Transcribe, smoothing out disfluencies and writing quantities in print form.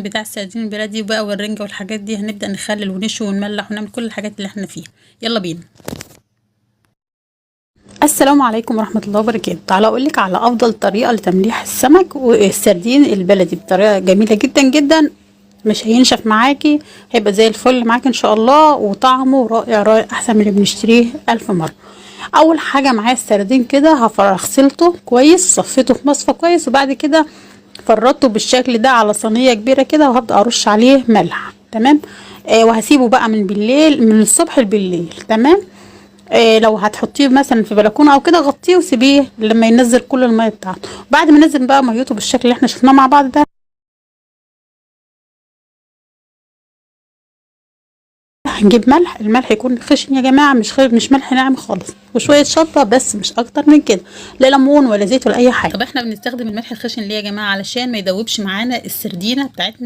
بتاع السردين البلدي بقى والرنجة والحاجات دي، هنبدأ نخلل ونشوي ونملح ونعمل كل الحاجات اللي احنا فيها. يلا بينا. السلام عليكم ورحمة الله وبركاته. تعالى اقولك على افضل طريقة لتمليح السمك والسردين البلدي بطريقة جميلة جدا جدا، مش هينشف معاكي، هيبقى زي الفل معاكي ان شاء الله، وطعمه رائع رائع احسن من اللي بنشتريه الف مرة. اول حاجة معايا السردين كده غسلته كويس، صفيته في مصفى كويس، وبعد كده فرطته بالشكل ده على صينيه كبيره كده، وهبدا ارش عليه ملح. تمام. وهسيبه بقى من بالليل، من الصبح بالليل. تمام. لو هتحطيه مثلا في بلكونه او كده، غطيه وسيبيه لما ينزل كل الميه بتاعته. بعد ما ينزل بقى ميته بالشكل اللي احنا شفناه مع بعض ده، هنجيب ملح. الملح يكون خشن يا جماعه، مش ملح ناعم خالص، وشويه شطه بس، مش اكتر من كده، لا ليمون ولا زيت ولا اي حاجه. طب احنا بنستخدم الملح الخشن ليه يا جماعه؟ علشان ما يدوبش معانا السردينه بتاعتنا